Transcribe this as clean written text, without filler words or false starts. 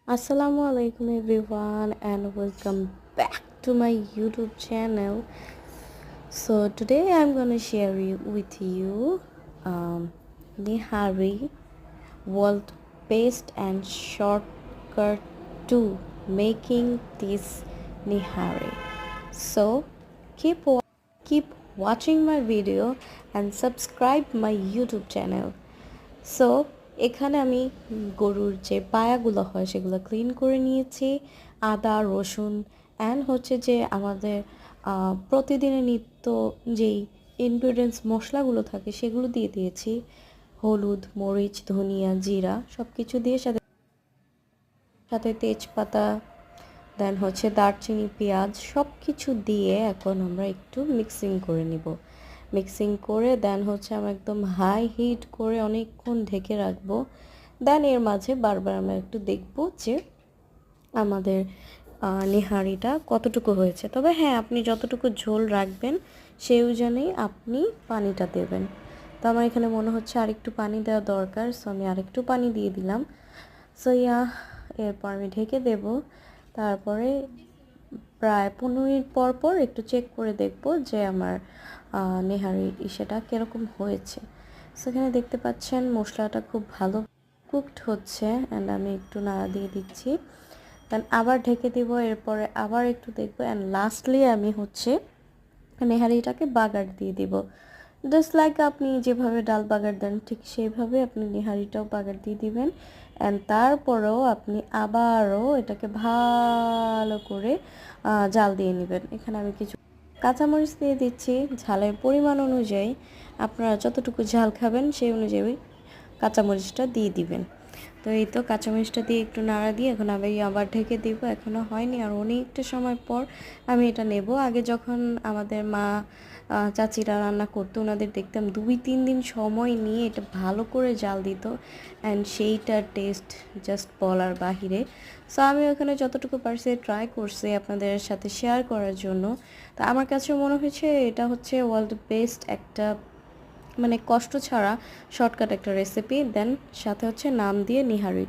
Assalamu alaikum everyone and welcome back to my YouTube channel. So today I'm gonna share with you Nihari world best and shortcut to making this Nihari. So keep watching my video and subscribe my YouTube channel. So এখানে আমি গরুর যে পায়াগুলো হয় সেগুলো clean করে নিয়েছি, আদা রসুন অ্যান্ড হচ্ছে যে আমাদের প্রতিদিনের নিত্য যেই ইনগ্রিডিয়েন্টস মশলাগুলো থাকে সেগুলো দিয়ে দিয়েছি, হলুদ মরিচ ধনিয়া জিরা সব কিছু দিয়ে সাথে সাথে তেজপাতা দেন হচ্ছে দারচিনি পেঁয়াজ সব কিছু দিয়ে এখন আমরা একটু মিক্সিং করে নিব। মিক্সিং করে দেন হচ্ছে আমরা একদম হাই হিট করে অনেকক্ষণ ঢেকে রাখবো। দেন এর মাঝে বারবার আমরা একটু দেখব যে আমাদের নেহারিটা কতটুকু হয়েছে। তবে হ্যাঁ, আপনি যতটুকু ঝোল রাখবেন সেই অনুযায়ী আপনি পানিটা দেবেন। তো আমার এখানে মনে হচ্ছে আরেকটু পানি দেওয়া দরকার, সো আমি আরেকটু পানি দিয়ে দিলাম। সো এরপর আমি ঢেকে দেব। তারপরে প্রায় 15 মিনিট পর পর একটু চেক করে দেখব যে আমার নেহারি সেটা কীরকম হয়েছে। সেখানে দেখতে পাচ্ছেন মশলাটা খুব ভালো কুকড হচ্ছে অ্যান্ড আমি একটু নাড়া দিয়ে দিচ্ছি। দেন আবার ঢেকে দিব, এরপরে আবার একটু দেখব অ্যান্ড লাস্টলি আমি হচ্ছে নেহারিটাকে বাগার দিয়ে দিব। জাস্ট লাইক আপনি যেভাবে ডাল বাগার দেন ঠিক সেইভাবে আপনি নেহারিটাও বাগার দিয়ে দিবেন অ্যান্ড তারপরেও আপনি আবারও এটাকে ভালো করে জাল দিয়ে নেবেন। এখানে আমি কিছু কাঁচামরিচ দিয়ে দিচ্ছি ঝালের পরিমাণ অনুযায়ী, আপনারা যতটুকু ঝাল খাবেন সেই অনুযায়ী কাঁচামরিচটা দিয়ে দিবেন। তো এই তো কাঁচামরিচটা দিয়ে একটু নাড়া দিয়ে এখন আমি আবার ঢেকে দিব। এখনও হয়নি, আর অনেকটা সময় পর আমি এটা নেব। আগে যখন আমাদের মা চাচিরা রান্না করতো ওনাদের দেখতাম 2-3 দিন সময় নিয়ে এটা ভালো করে জাল দিত অ্যান্ড সেইটার টেস্ট জাস্ট বলার বাহিরে। সো আমি ওখানে যতটুকু পারছি ট্রাই করছি আপনাদের সাথে শেয়ার করার জন্য। তো আমার কাছে মনে হয়েছে এটা হচ্ছে ওয়ার্ল্ড বেস্ট একটা মানে কষ্ট ছাড়া শর্টকাট একটা রেসিপি। দেন সাথে হচ্ছে নাম দিয়ে নিহারি।